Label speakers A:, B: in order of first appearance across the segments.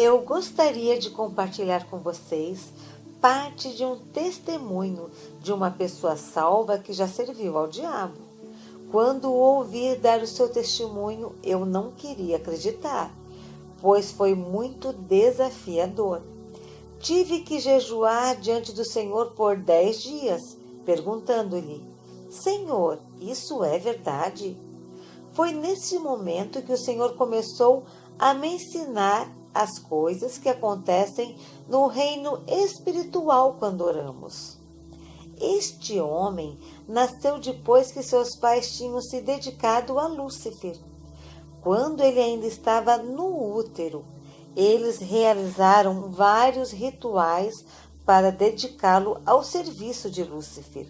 A: eu gostaria de compartilhar com vocês parte de um testemunho de uma pessoa salva que já serviu ao diabo. Quando o ouvi dar o seu testemunho, eu não queria acreditar, pois foi muito desafiador. Tive que jejuar diante do Senhor por 10 dias, perguntando-lhe: Senhor, isso é verdade? Foi nesse momento que o Senhor começou a me ensinar as coisas que acontecem no reino espiritual quando oramos. Este homem nasceu depois que seus pais tinham se dedicado a Lúcifer. Quando ele ainda estava no útero, eles realizaram vários rituais para dedicá-lo ao serviço de Lúcifer.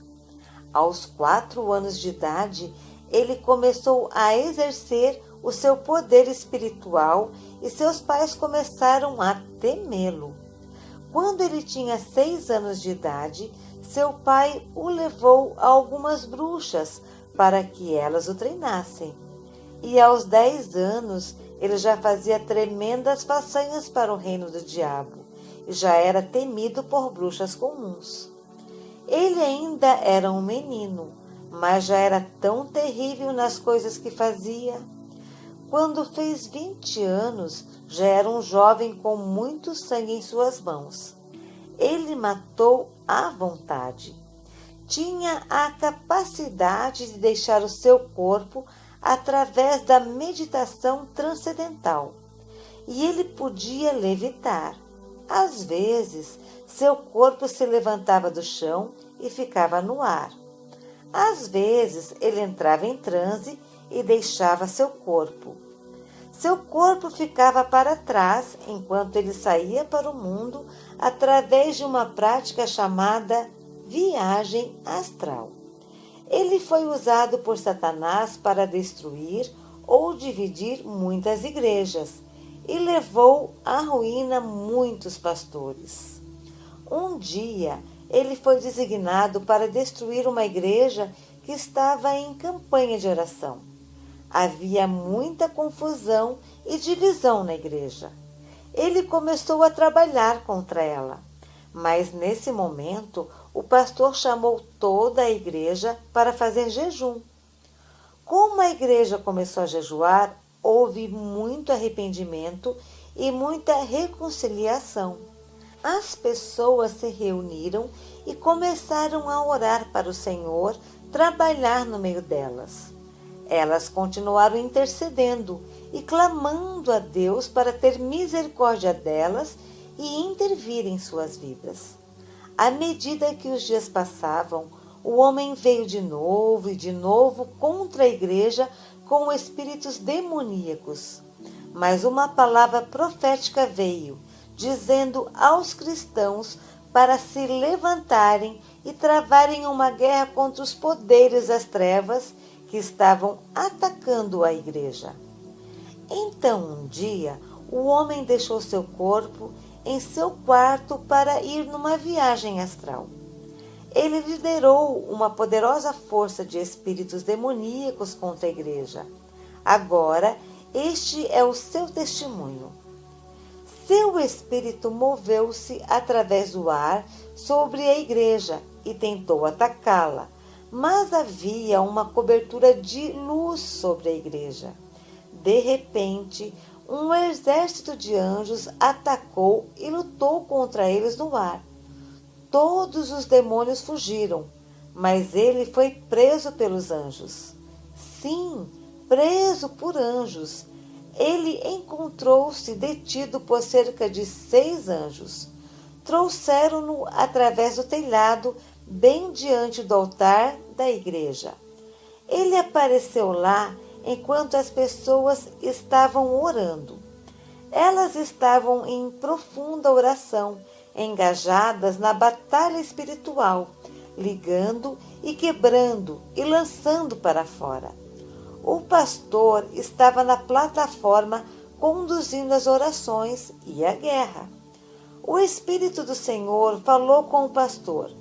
A: Aos 4 anos de idade, ele começou a exercer o seu poder espiritual e seus pais começaram a temê-lo. Quando ele tinha 6 anos de idade, seu pai o levou a algumas bruxas para que elas o treinassem. E aos 10 anos, ele já fazia tremendas façanhas para o reino do diabo e já era temido por bruxas comuns. Ele ainda era um menino, mas já era tão terrível nas coisas que fazia. Quando fez 20 anos, já era um jovem com muito sangue em suas mãos. Ele matou à vontade. Tinha a capacidade de deixar o seu corpo através da meditação transcendental. E ele podia levitar. Às vezes, seu corpo se levantava do chão e ficava no ar. Às vezes, ele entrava em transe e deixava seu corpo. Seu corpo ficava para trás enquanto ele saía para o mundo através de uma prática chamada viagem astral. Ele foi usado por Satanás para destruir ou dividir muitas igrejas e levou à ruína muitos pastores. Um dia, ele foi designado para destruir uma igreja que estava em campanha de oração. Havia muita confusão e divisão na igreja. Ele começou a trabalhar contra ela, mas nesse momento o pastor chamou toda a igreja para fazer jejum. Como a igreja começou a jejuar, houve muito arrependimento e muita reconciliação. As pessoas se reuniram e começaram a orar para o Senhor trabalhar no meio delas. Elas continuaram intercedendo e clamando a Deus para ter misericórdia delas e intervir em suas vidas. À medida que os dias passavam, o homem veio de novo e de novo contra a igreja com espíritos demoníacos. Mas uma palavra profética veio, dizendo aos cristãos para se levantarem e travarem uma guerra contra os poderes das trevas que estavam atacando a igreja. Então, um dia, o homem deixou seu corpo em seu quarto para ir numa viagem astral. Ele liderou uma poderosa força de espíritos demoníacos contra a igreja. Agora, este é o seu testemunho. Seu espírito moveu-se através do ar sobre a igreja e tentou atacá-la, mas havia uma cobertura de luz sobre a igreja. De repente, um exército de anjos atacou e lutou contra eles no ar. Todos os demônios fugiram, mas ele foi preso pelos anjos. Sim, preso por anjos. Ele encontrou-se detido por cerca de 6 anjos. Trouxeram-no através do telhado, bem diante do altar da igreja. Ele apareceu lá enquanto as pessoas estavam orando. Elas estavam em profunda oração, engajadas na batalha espiritual, ligando e quebrando e lançando para fora. O pastor estava na plataforma conduzindo as orações e a guerra. O Espírito do Senhor falou com o pastor.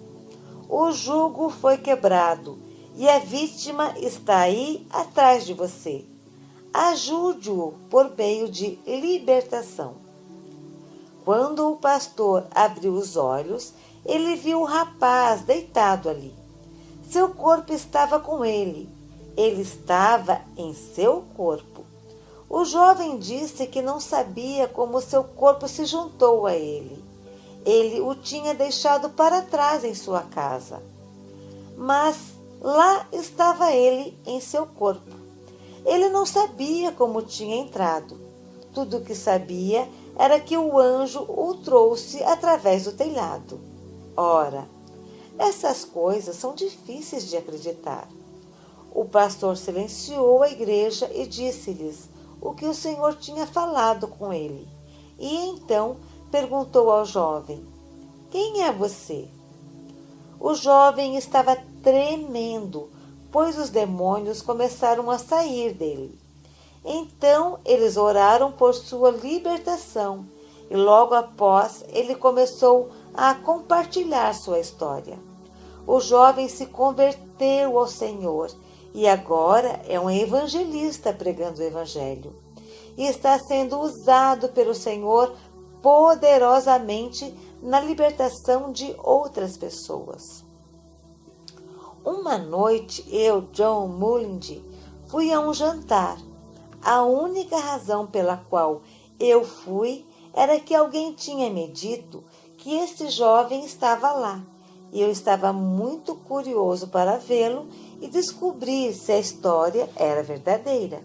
A: O jugo foi quebrado e a vítima está aí atrás de você. Ajude-o por meio de libertação. Quando o pastor abriu os olhos, ele viu o rapaz deitado ali. Seu corpo estava com ele. Ele estava em seu corpo. O jovem disse que não sabia como seu corpo se juntou a ele. Ele o tinha deixado para trás em sua casa. Mas lá estava ele em seu corpo. Ele não sabia como tinha entrado. Tudo o que sabia era que o anjo o trouxe através do telhado. Ora, essas coisas são difíceis de acreditar. O pastor silenciou a igreja e disse-lhes o que o Senhor tinha falado com ele. E então perguntou ao jovem: quem é você? O jovem estava tremendo, pois os demônios começaram a sair dele. Então eles oraram por sua libertação e logo após ele começou a compartilhar sua história. O jovem se converteu ao Senhor e agora é um evangelista pregando o evangelho e está sendo usado pelo Senhor poderosamente na libertação de outras pessoas. Uma noite eu, John Mullins, fui a um jantar. A única razão pela qual eu fui era que alguém tinha me dito que esse jovem estava lá. E eu estava muito curioso para vê-lo e descobrir se a história era verdadeira.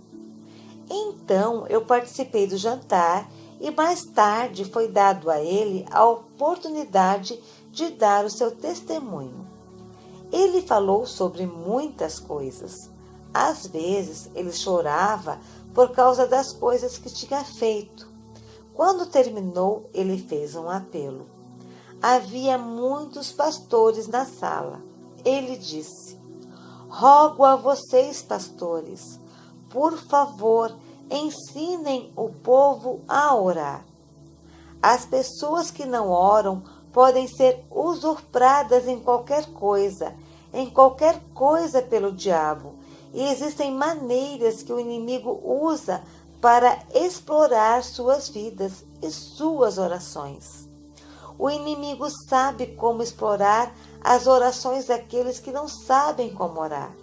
A: Então eu participei do jantar e mais tarde foi dado a ele a oportunidade de dar o seu testemunho. Ele falou sobre muitas coisas. Às vezes ele chorava por causa das coisas que tinha feito. Quando terminou, ele fez um apelo. Havia muitos pastores na sala. Ele disse: rogo a vocês, pastores, por favor, ensinem o povo a orar. As pessoas que não oram podem ser usurpadas em qualquer coisa pelo diabo. E existem maneiras que o inimigo usa para explorar suas vidas e suas orações. O inimigo sabe como explorar as orações daqueles que não sabem como orar.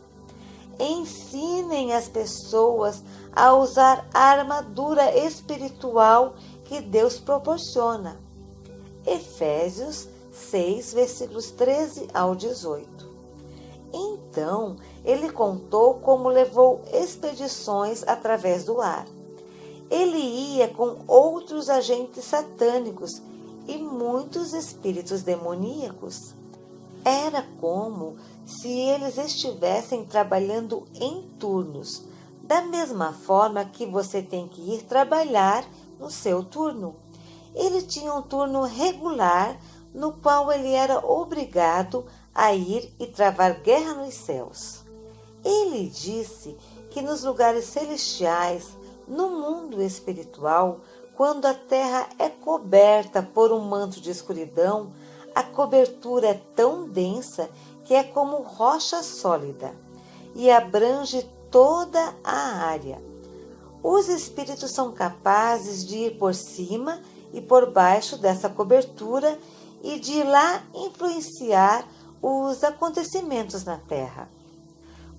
A: Ensinem as pessoas a usar a armadura espiritual que Deus proporciona. Efésios 6, versículos 13 ao 18. Então, ele contou como levou expedições através do ar. Ele ia com outros agentes satânicos e muitos espíritos demoníacos. Era como se eles estivessem trabalhando em turnos, da mesma forma que você tem que ir trabalhar no seu turno. Ele tinha um turno regular, no qual ele era obrigado a ir e travar guerra nos céus. Ele disse que nos lugares celestiais, no mundo espiritual, quando a terra é coberta por um manto de escuridão, a cobertura é tão densa que é como rocha sólida e abrange toda a área. Os espíritos são capazes de ir por cima e por baixo dessa cobertura e de lá influenciar os acontecimentos na terra.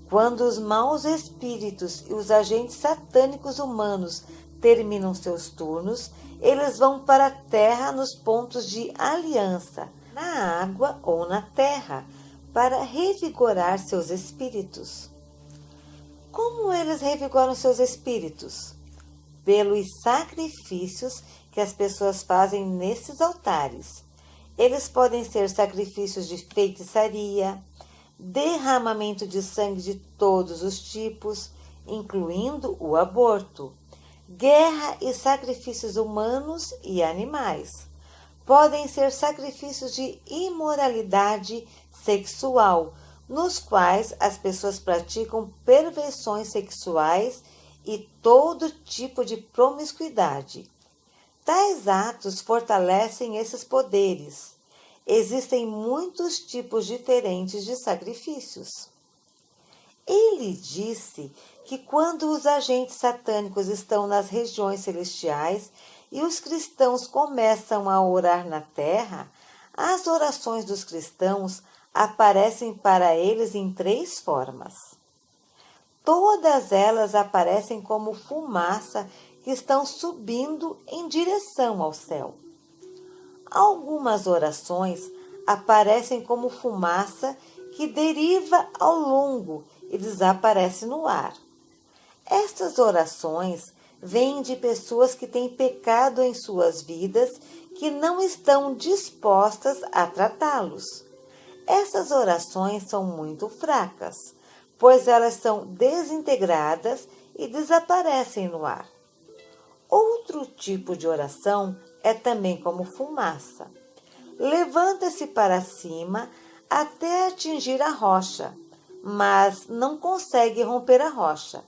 A: Quando os maus espíritos e os agentes satânicos humanos terminam seus turnos, eles vão para a terra nos pontos de aliança, na água ou na terra, para revigorar seus espíritos. Como eles revigoram seus espíritos? Pelos sacrifícios que as pessoas fazem nesses altares. Eles podem ser sacrifícios de feitiçaria, derramamento de sangue de todos os tipos, incluindo o aborto, guerra e sacrifícios humanos e animais. Podem ser sacrifícios de imoralidade sexual, nos quais as pessoas praticam perversões sexuais e todo tipo de promiscuidade. Tais atos fortalecem esses poderes. Existem muitos tipos diferentes de sacrifícios. Ele disse que quando os agentes satânicos estão nas regiões celestiais e os cristãos começam a orar na terra, as orações dos cristãos aparecem para eles em 3 formas. Todas elas aparecem como fumaça que estão subindo em direção ao céu. Algumas orações aparecem como fumaça que deriva ao longo e desaparece no ar. Estas orações vêm de pessoas que têm pecado em suas vidas, que não estão dispostas a tratá-los. Essas orações são muito fracas, pois elas são desintegradas e desaparecem no ar. Outro tipo de oração é também como fumaça. Levanta-se para cima até atingir a rocha, mas não consegue romper a rocha.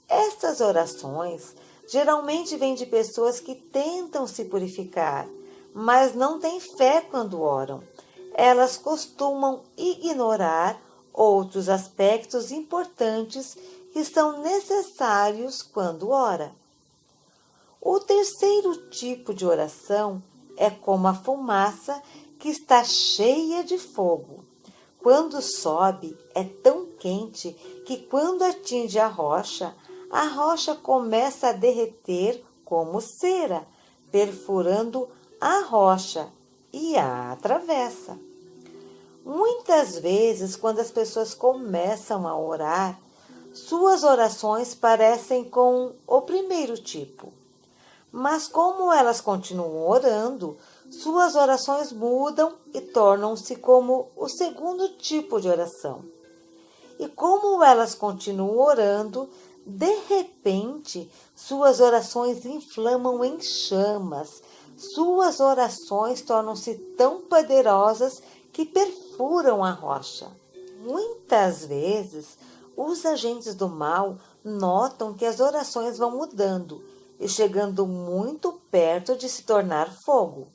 A: Estas orações geralmente vêm de pessoas que tentam se purificar, mas não têm fé quando oram. Elas costumam ignorar outros aspectos importantes que são necessários quando ora. O terceiro tipo de oração é como a fumaça que está cheia de fogo. Quando sobe, é tão quente que quando atinge a rocha começa a derreter como cera, perfurando a rocha e a atravessa. Muitas vezes, quando as pessoas começam a orar, suas orações parecem com o primeiro tipo. Mas como elas continuam orando, suas orações mudam e tornam-se como o segundo tipo de oração. E como elas continuam orando, de repente, suas orações inflamam em chamas. Suas orações tornam-se tão poderosas que perfuram a rocha. Muitas vezes, os agentes do mal notam que as orações vão mudando e chegando muito perto de se tornar fogo.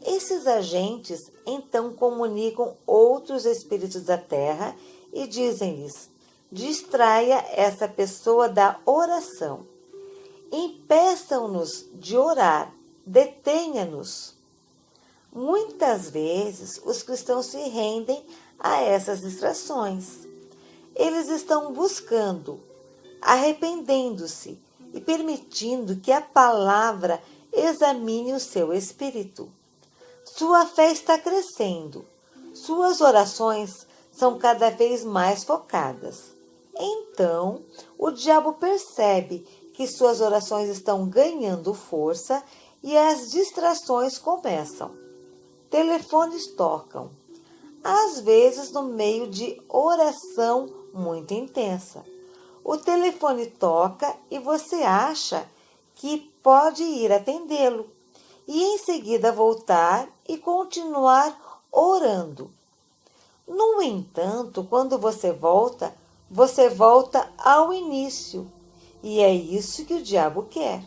A: Esses agentes então comunicam outros espíritos da terra e dizem-lhes: distraia essa pessoa da oração. Impeçam-nos de orar, detenha-nos. Muitas vezes os cristãos se rendem a essas distrações. Eles estão buscando, arrependendo-se e permitindo que a palavra examine o seu espírito. Sua fé está crescendo. Suas orações são cada vez mais focadas. Então, o diabo percebe que suas orações estão ganhando força e as distrações começam. Telefones tocam, às vezes no meio de oração muito intensa. O telefone toca e você acha que pode ir atendê-lo e em seguida voltar e continuar orando. No entanto, quando você volta ao início, e é isso que o diabo quer.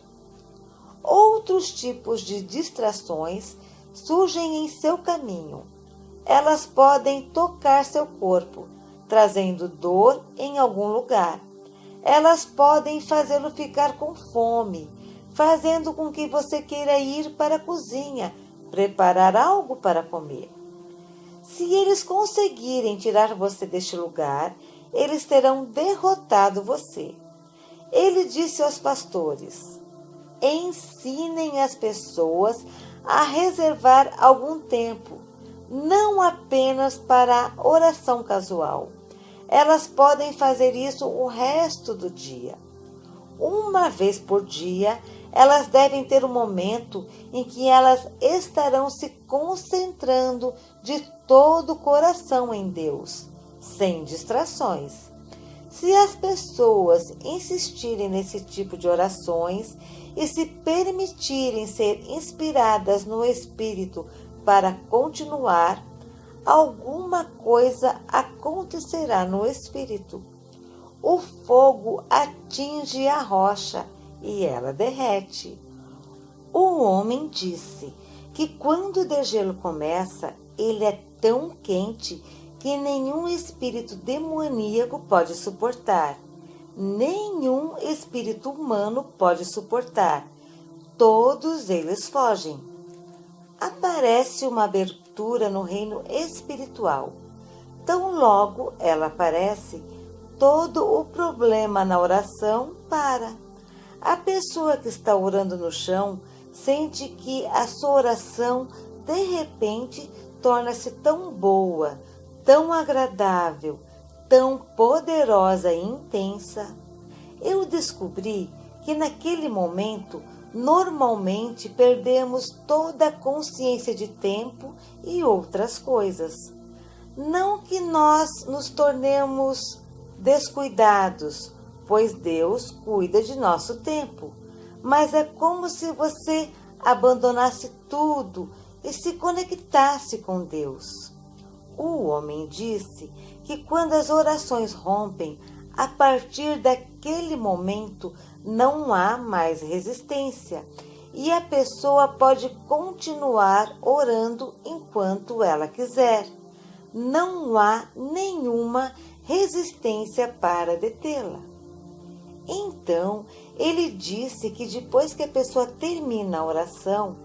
A: Outros tipos de distrações surgem em seu caminho. Elas podem tocar seu corpo, trazendo dor em algum lugar. Elas podem fazê-lo ficar com fome, fazendo com que você queira ir para a cozinha, preparar algo para comer. Se eles conseguirem tirar você deste lugar, eles terão derrotado você. Ele disse aos pastores: ensinem as pessoas a reservar algum tempo, não apenas para oração casual. Elas podem fazer isso o resto do dia. Uma vez por dia, elas devem ter um momento em que elas estarão se concentrando de todo o coração em Deus, sem distrações. Se as pessoas insistirem nesse tipo de orações e se permitirem ser inspiradas no Espírito para continuar, alguma coisa acontecerá no Espírito. O fogo atinge a rocha e ela derrete. O homem disse que quando o degelo começa, ele é tão quente que nenhum espírito demoníaco pode suportar. Nenhum espírito humano pode suportar. todos eles fogem. Aparece uma abertura no reino espiritual. Tão logo ela aparece, todo o problema na oração para. A pessoa que está orando no chão sente que a sua oração, de repente, torna-se tão boa, tão agradável, tão poderosa e intensa. Eu descobri que naquele momento, normalmente perdemos toda a consciência de tempo e outras coisas. Não que nós nos tornemos descuidados, pois Deus cuida de nosso tempo, mas é como se você abandonasse tudo e se conectasse com Deus. O homem disse que quando as orações rompem, a partir daquele momento não há mais resistência e a pessoa pode continuar orando enquanto ela quiser. Não há nenhuma resistência para detê-la. Então, ele disse que depois que a pessoa termina a oração,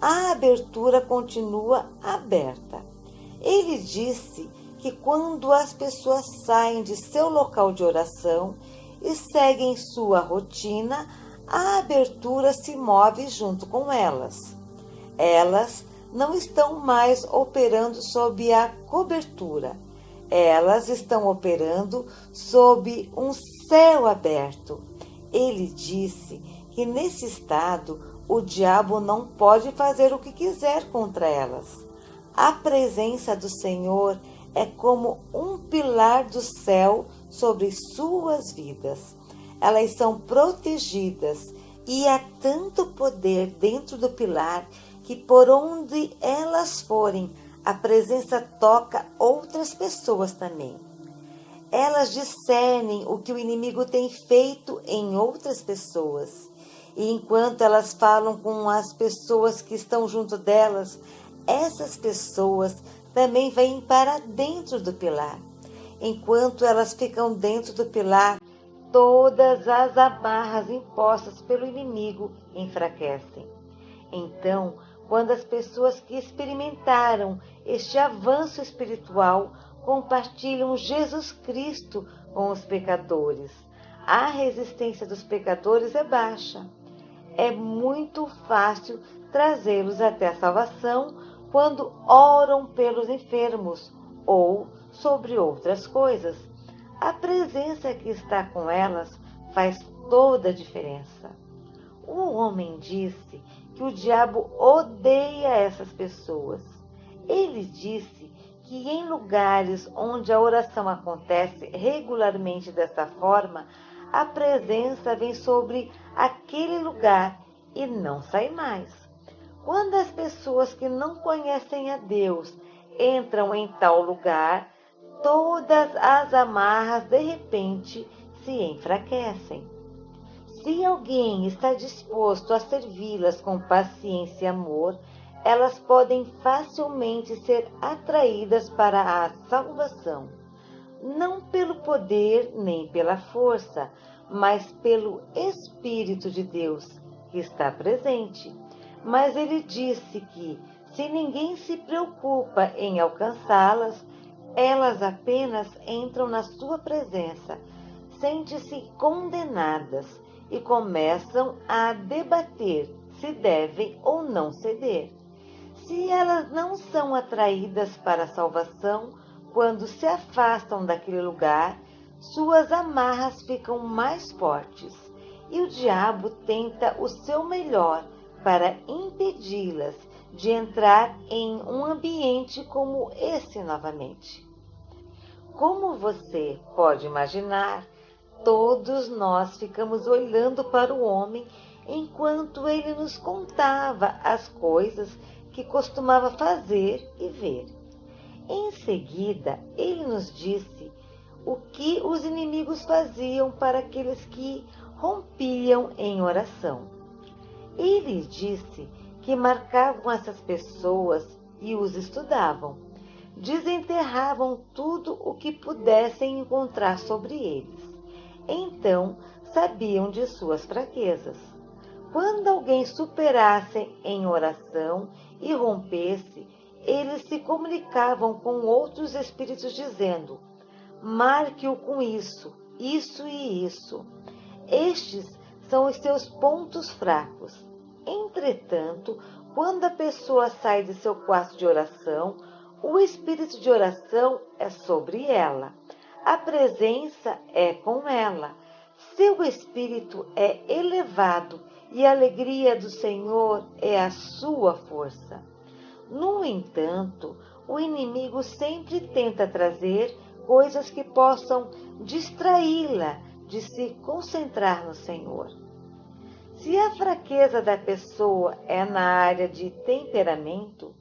A: a abertura continua aberta. Ele disse que quando as pessoas saem de seu local de oração e seguem sua rotina, a abertura se move junto com elas. Elas não estão mais operando sob a cobertura. Elas estão operando sob um céu aberto. Ele disse que nesse estado o diabo não pode fazer o que quiser contra elas. A presença do Senhor é como um pilar do céu sobre suas vidas. Elas são protegidas e há tanto poder dentro do pilar que por onde elas forem, a presença toca outras pessoas também. Elas discernem o que o inimigo tem feito em outras pessoas. E enquanto elas falam com as pessoas que estão junto delas, essas pessoas também vêm para dentro do pilar. Enquanto elas ficam dentro do pilar, todas as amarras impostas pelo inimigo enfraquecem. Então, quando as pessoas que experimentaram este avanço espiritual compartilham Jesus Cristo com os pecadores, a resistência dos pecadores é baixa. É muito fácil trazê-los até a salvação quando oram pelos enfermos ou sobre outras coisas. A presença que está com elas faz toda a diferença. O homem disse que o diabo odeia essas pessoas. Ele disse que em lugares onde a oração acontece regularmente dessa forma, a presença vem sobre aquele lugar e não sai mais. Quando as pessoas que não conhecem a Deus entram em tal lugar, todas as amarras de repente se enfraquecem. Se alguém está disposto a servi-las com paciência e amor, elas podem facilmente ser atraídas para a salvação. Não pelo poder nem pela força, mas pelo Espírito de Deus que está presente. Mas ele disse que, se ninguém se preocupa em alcançá-las, elas apenas entram na sua presença, sentem-se condenadas e começam a debater se devem ou não ceder. Se elas não são atraídas para a salvação, quando se afastam daquele lugar, suas amarras ficam mais fortes e o diabo tenta o seu melhor para impedi-las de entrar em um ambiente como esse novamente. Como você pode imaginar, todos nós ficamos olhando para o homem enquanto ele nos contava as coisas que costumava fazer e ver. Em seguida, ele nos disse o que os inimigos faziam para aqueles que rompiam em oração. Ele disse que marcavam essas pessoas e os estudavam. Desenterravam tudo o que pudessem encontrar sobre eles. Então, sabiam de suas fraquezas. Quando alguém superasse em oração e rompesse, eles se comunicavam com outros espíritos dizendo: marque-o com isso, isso e isso. Estes são os seus pontos fracos. Entretanto, quando a pessoa sai de seu quarto de oração, o espírito de oração é sobre ela. A presença é com ela. Seu espírito é elevado e a alegria do Senhor é a sua força. No entanto, o inimigo sempre tenta trazer coisas que possam distraí-la de se concentrar no Senhor. Se a fraqueza da pessoa é na área de temperamento,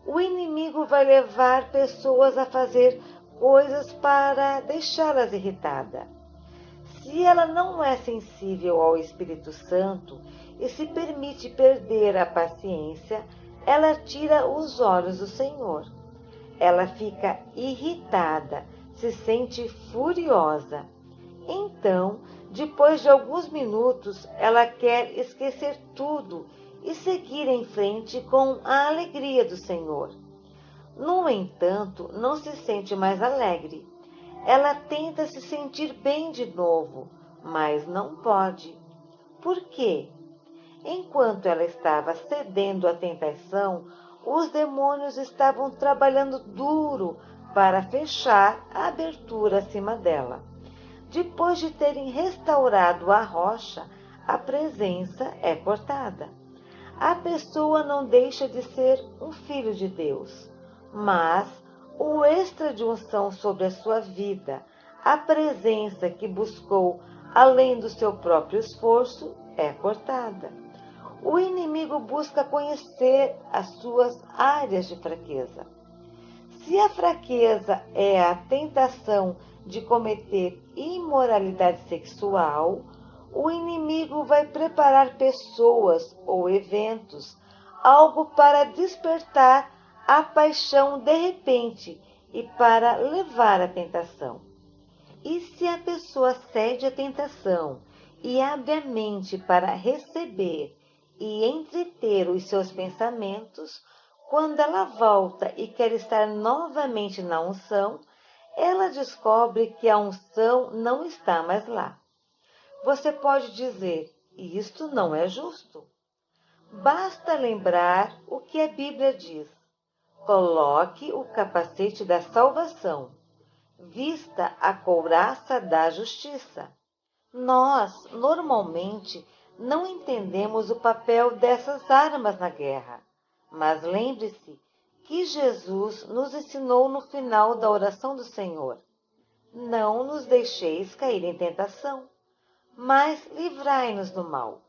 A: o inimigo vai levar pessoas a fazer coisas para deixá-las irritadas. Se ela não é sensível ao Espírito Santo e se permite perder a paciência, ela tira os olhos do Senhor. Ela fica irritada, se sente furiosa. Então, depois de alguns minutos, ela quer esquecer tudo e seguir em frente com a alegria do Senhor. No entanto, não se sente mais alegre. Ela tenta se sentir bem de novo, mas não pode. Por quê? Enquanto ela estava cedendo à tentação, os demônios estavam trabalhando duro para fechar a abertura acima dela. Depois de terem restaurado a rocha, a presença é cortada. A pessoa não deixa de ser um filho de Deus, mas o extra de unção sobre a sua vida, a presença que buscou além do seu próprio esforço, é cortada. O inimigo busca conhecer as suas áreas de fraqueza. Se a fraqueza é a tentação de cometer imoralidade sexual, o inimigo vai preparar pessoas ou eventos, algo para despertar a paixão de repente e para levar à tentação. E se a pessoa cede à tentação e abre a mente para receber e entreter os seus pensamentos, quando ela volta e quer estar novamente na unção, ela descobre que a unção não está mais lá. Você pode dizer: isto não é justo. Basta lembrar o que a Bíblia diz. Coloque o capacete da salvação. Vista a couraça da justiça. Nós, normalmente, não entendemos o papel dessas armas na guerra. Mas lembre-se que Jesus nos ensinou no final da oração do Senhor: não nos deixeis cair em tentação, mas livrai-nos do mal.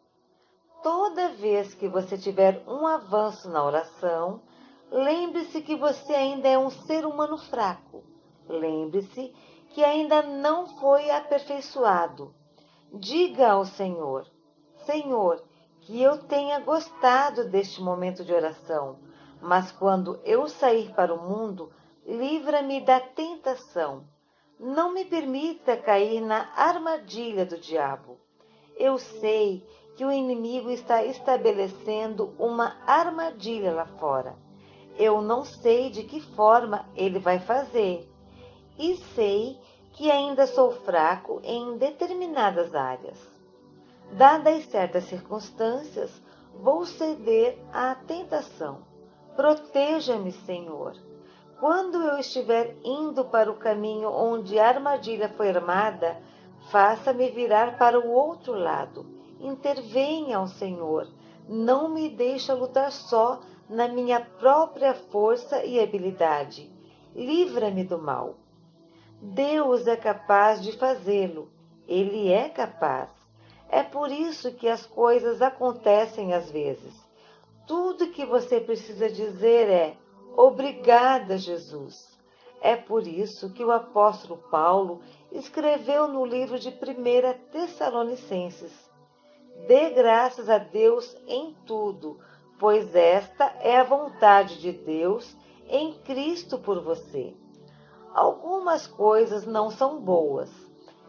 A: Toda vez que você tiver um avanço na oração, lembre-se que você ainda é um ser humano fraco. Lembre-se que ainda não foi aperfeiçoado. Diga ao Senhor: Senhor, que eu tenha gostado deste momento de oração, mas quando eu sair para o mundo, livra-me da tentação. Não me permita cair na armadilha do diabo. Eu sei que o inimigo está estabelecendo uma armadilha lá fora. Eu não sei de que forma ele vai fazer. E sei que ainda sou fraco em determinadas áreas. Dadas certas circunstâncias, vou ceder à tentação. Proteja-me, Senhor. Quando eu estiver indo para o caminho onde a armadilha foi armada, faça-me virar para o outro lado. Intervenha, ó Senhor. Não me deixe lutar só na minha própria força e habilidade. Livra-me do mal. Deus é capaz de fazê-lo. Ele é capaz. É por isso que as coisas acontecem às vezes. Tudo que você precisa dizer é: obrigada, Jesus. É por isso que o apóstolo Paulo escreveu no livro de 1 Tessalonicenses: dê graças a Deus em tudo, pois esta é a vontade de Deus em Cristo por você. Algumas coisas não são boas,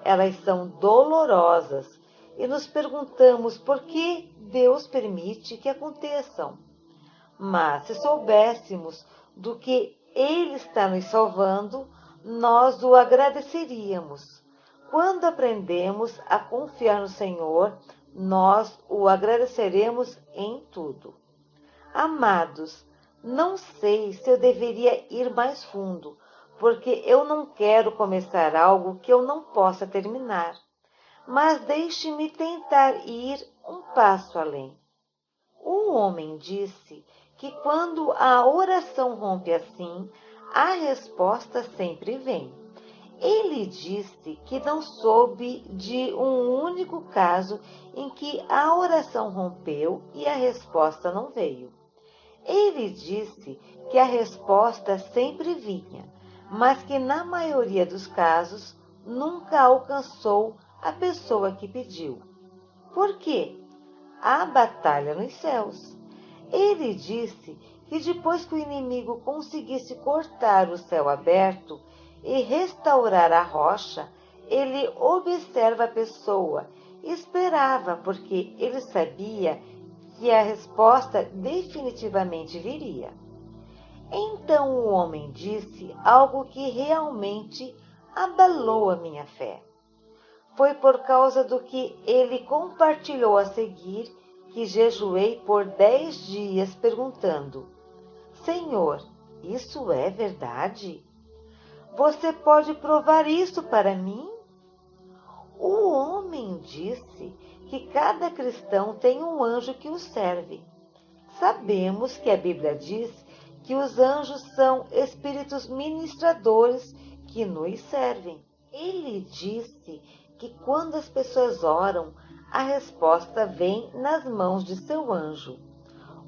A: elas são dolorosas e nos perguntamos por que Deus permite que aconteçam. Mas se soubéssemos do que Ele está nos salvando, nós o agradeceríamos. Quando aprendemos a confiar no Senhor, nós o agradeceremos em tudo. Amados, não sei se eu deveria ir mais fundo, porque eu não quero começar algo que eu não possa terminar. Mas deixe-me tentar ir um passo além. O homem disse que quando a oração rompe assim, a resposta sempre vem. Ele disse que não soube de um único caso em que a oração rompeu e a resposta não veio. Ele disse que a resposta sempre vinha, mas que na maioria dos casos nunca alcançou a pessoa que pediu. Por quê? Há batalha nos céus. Ele disse que depois que o inimigo conseguisse cortar o céu aberto e restaurar a rocha, ele observa a pessoa e esperava, porque ele sabia que a resposta definitivamente viria. Então o homem disse algo que realmente abalou a minha fé. Foi por causa do que ele compartilhou a seguir que jejuei por 10 dias perguntando: Senhor, isso é verdade? Você pode provar isso para mim? O homem disse que cada cristão tem um anjo que o serve. Sabemos que a Bíblia diz que os anjos são espíritos ministradores que nos servem. Ele disse que quando as pessoas oram, a resposta vem nas mãos de seu anjo.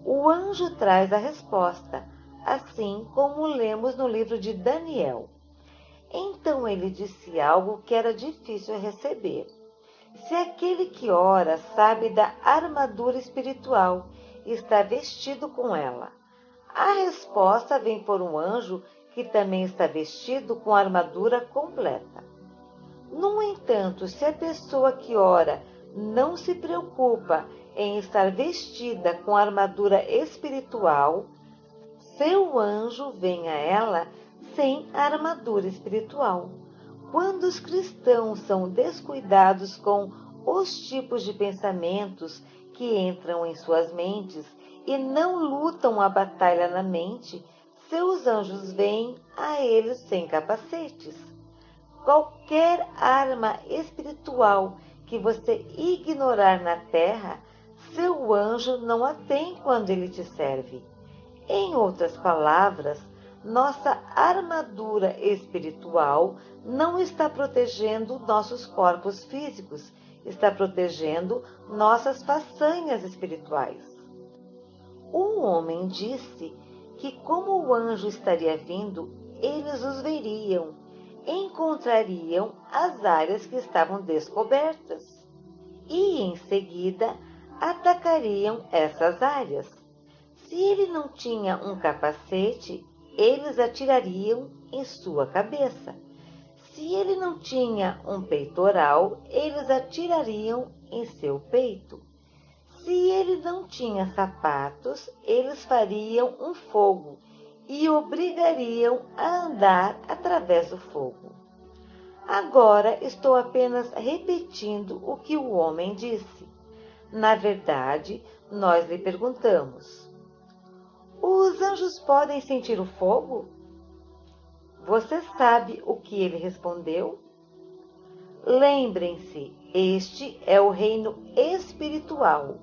A: O anjo traz a resposta, assim como lemos no livro de Daniel. Então ele disse algo que era difícil receber. Se aquele que ora sabe da armadura espiritual e está vestido com ela, a resposta vem por um anjo que também está vestido com a armadura completa. No entanto, se a pessoa que ora não se preocupa em estar vestida com a armadura espiritual, seu anjo vem a ela sem a armadura espiritual. Quando os cristãos são descuidados com os tipos de pensamentos que entram em suas mentes e não lutam a batalha na mente, seus anjos vêm a eles sem capacetes. Qualquer arma espiritual que você ignorar na terra, seu anjo não a tem quando ele te serve. Em outras palavras, nossa armadura espiritual não está protegendo nossos corpos físicos, está protegendo nossas façanhas espirituais. Um homem disse que, como o anjo estaria vindo, eles os veriam, encontrariam as áreas que estavam descobertas e, em seguida, atacariam essas áreas. Se ele não tinha um capacete, eles atirariam em sua cabeça. Se ele não tinha um peitoral, eles atirariam em seu peito. Se ele não tinha sapatos, eles fariam um fogo e obrigariam a andar através do fogo. Agora estou apenas repetindo o que o homem disse. Na verdade, nós lhe perguntamos: os anjos podem sentir o fogo? Você sabe o que ele respondeu? Lembrem-se, este é o reino espiritual.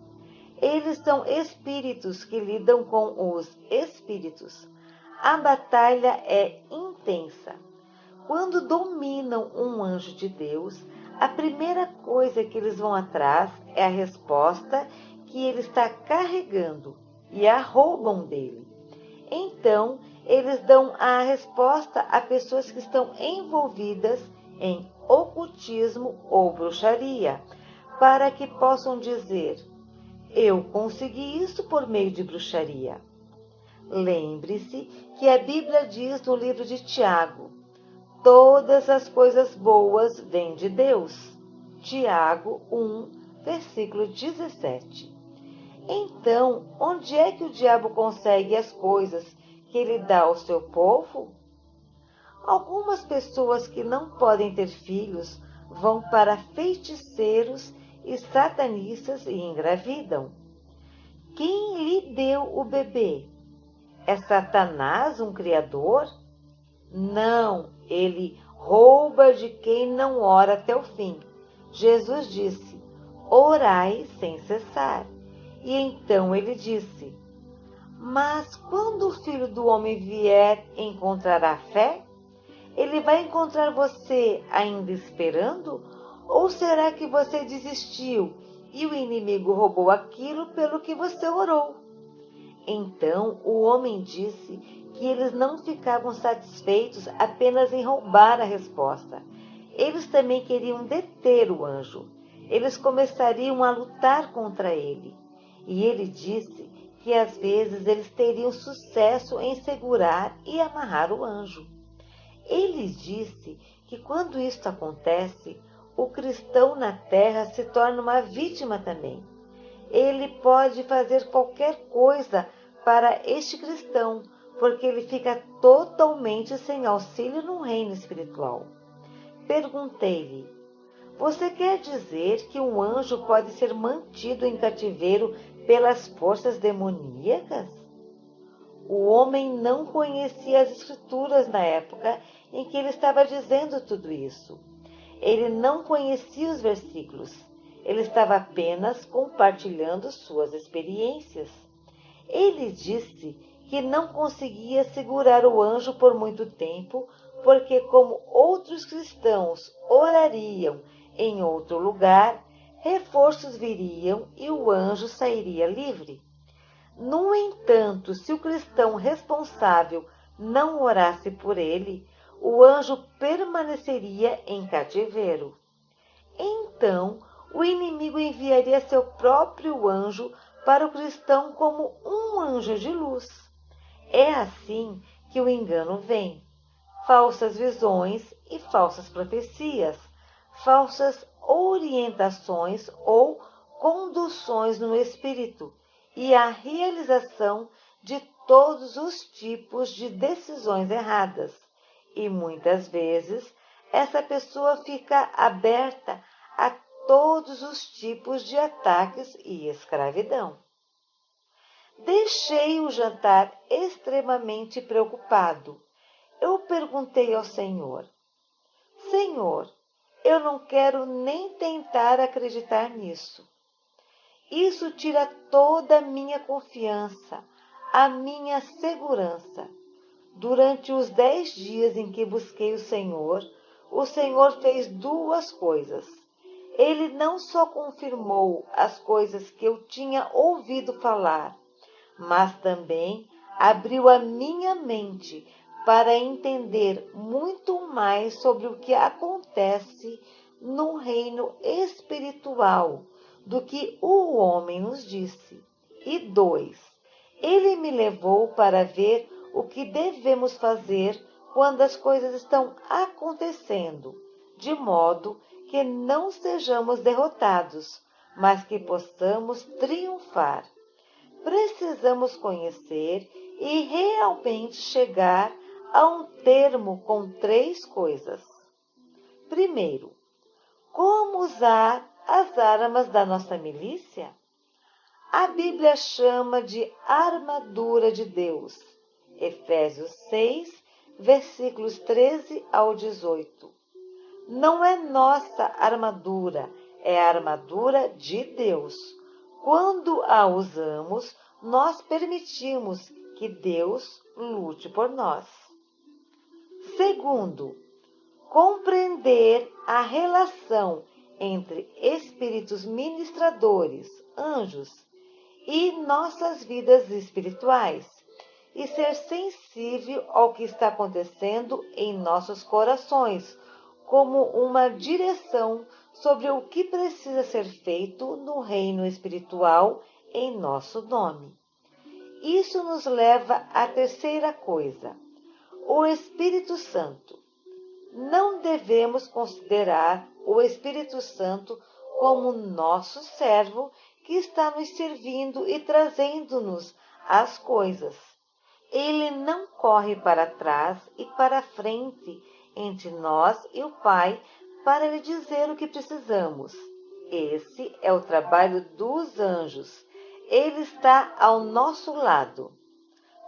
A: Eles são espíritos que lidam com os espíritos. A batalha é intensa. Quando dominam um anjo de Deus, a primeira coisa que eles vão atrás é a resposta que ele está carregando e a roubam dele. Então, eles dão a resposta a pessoas que estão envolvidas em ocultismo ou bruxaria, para que possam dizer: eu consegui isso por meio de bruxaria. Lembre-se que a Bíblia diz no livro de Tiago: todas as coisas boas vêm de Deus. Tiago 1, versículo 17. Então, onde é que o diabo consegue as coisas que ele dá ao seu povo? Algumas pessoas que não podem ter filhos vão para feiticeiros e satanistas e engravidam. Quem lhe deu o bebê? É Satanás um criador? Não, ele rouba de quem não ora até o fim. Jesus disse: orai sem cessar. E então ele disse: mas quando o Filho do Homem vier, encontrará fé? Ele vai encontrar você ainda esperando? Ou será que você desistiu e o inimigo roubou aquilo pelo que você orou? Então o homem disse que eles não ficavam satisfeitos apenas em roubar a resposta. Eles também queriam deter o anjo. Eles começariam a lutar contra ele. E ele disse que às vezes eles teriam sucesso em segurar e amarrar o anjo. Ele disse que quando isto acontece, o cristão na terra se torna uma vítima também. Ele pode fazer qualquer coisa para este cristão, porque ele fica totalmente sem auxílio no reino espiritual. Perguntei-lhe: você quer dizer que um anjo pode ser mantido em cativeiro pelas forças demoníacas? O homem não conhecia as escrituras na época em que ele estava dizendo tudo isso. Ele não conhecia os versículos. Ele estava apenas compartilhando suas experiências. Ele disse que não conseguia segurar o anjo por muito tempo, porque como outros cristãos orariam em outro lugar, reforços viriam e o anjo sairia livre. No entanto, se o cristão responsável não orasse por ele, o anjo permaneceria em cativeiro. Então, o inimigo enviaria seu próprio anjo para o cristão como um anjo de luz. É assim que o engano vem. Falsas visões e falsas profecias, falsas orientações ou conduções no espírito, e a realização de todos os tipos de decisões erradas. E muitas vezes essa pessoa fica aberta a todos os tipos de ataques e escravidão. Deixei o jantar extremamente preocupado. Eu perguntei ao Senhor: Senhor, eu não quero nem tentar acreditar nisso. Isso tira toda a minha confiança, a minha segurança. Durante os 10 dias em que busquei o Senhor fez duas coisas. Ele não só confirmou as coisas que eu tinha ouvido falar, mas também abriu a minha mente para entender muito mais sobre o que acontece no reino espiritual do que o homem nos disse. E 2, ele me levou para ver o que devemos fazer quando as coisas estão acontecendo, de modo que não sejamos derrotados, mas que possamos triunfar. Precisamos conhecer e realmente chegar a um termo com 3 coisas. Primeiro, como usar as armas da nossa milícia? A Bíblia chama de armadura de Deus. Efésios 6, versículos 13 ao 18. Não é nossa armadura, é a armadura de Deus. Quando a usamos, nós permitimos que Deus lute por nós. Segundo, compreender a relação entre espíritos ministradores, anjos, e nossas vidas espirituais, e ser sensível ao que está acontecendo em nossos corações, como uma direção sobre o que precisa ser feito no reino espiritual em nosso nome. Isso nos leva à terceira coisa, o Espírito Santo. Não devemos considerar o Espírito Santo como nosso servo que está nos servindo e trazendo-nos as coisas. Ele não corre para trás e para frente entre nós e o Pai para lhe dizer o que precisamos. Esse é o trabalho dos anjos. Ele está ao nosso lado.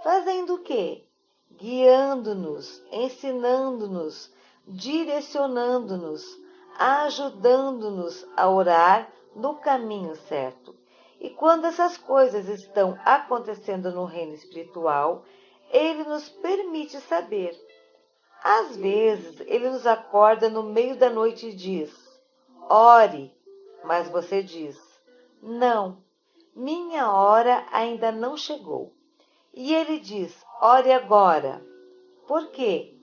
A: Fazendo o quê? Guiando-nos, ensinando-nos, direcionando-nos, ajudando-nos a orar no caminho certo. E quando essas coisas estão acontecendo no reino espiritual, ele nos permite saber. Às vezes, ele nos acorda no meio da noite e diz: ore, mas você diz: não, minha hora ainda não chegou. E ele diz: ore agora. Por quê?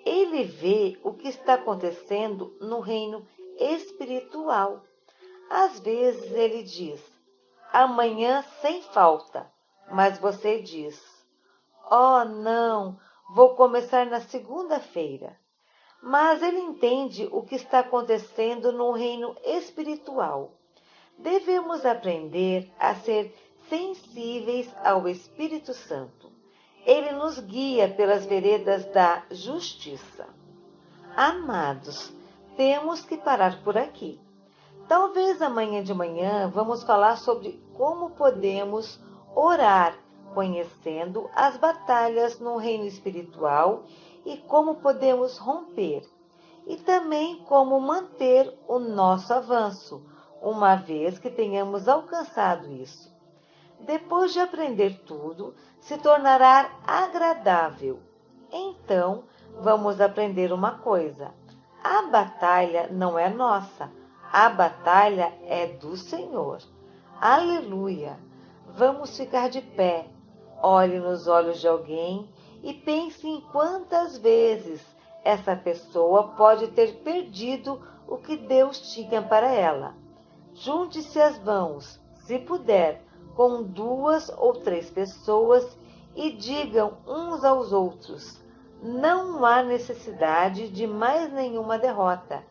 A: Ele vê o que está acontecendo no reino espiritual. Às vezes ele diz: amanhã sem falta. Mas você diz: oh, não, vou começar na segunda-feira. Mas ele entende o que está acontecendo no reino espiritual. Devemos aprender a ser sensíveis ao Espírito Santo. Ele nos guia pelas veredas da justiça. Amados, temos que parar por aqui. Talvez amanhã de manhã vamos falar sobre como podemos orar, conhecendo as batalhas no reino espiritual e como podemos romper, e também como manter o nosso avanço, uma vez que tenhamos alcançado isso. Depois de aprender tudo, se tornará agradável. Então, vamos aprender uma coisa: a batalha não é nossa, a batalha é do Senhor. Aleluia! Vamos ficar de pé. Olhe nos olhos de alguém e pense em quantas vezes essa pessoa pode ter perdido o que Deus tinha para ela. Junte-se as mãos, se puder, com 2 ou 3 pessoas e digam uns aos outros: não há necessidade de mais nenhuma derrota.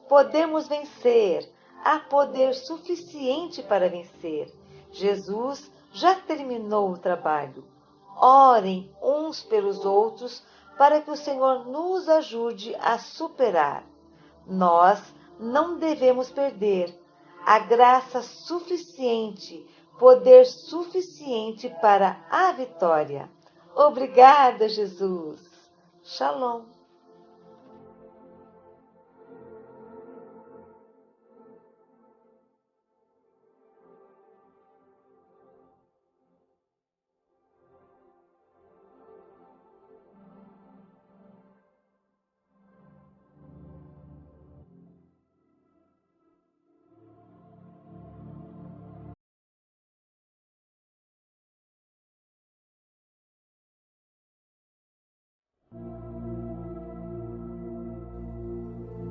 A: Podemos vencer. Há poder suficiente para vencer. Jesus já terminou o trabalho. Orem uns pelos outros para que o Senhor nos ajude a superar. Nós não devemos perder a graça suficiente, poder suficiente para a vitória. Obrigada, Jesus. Shalom.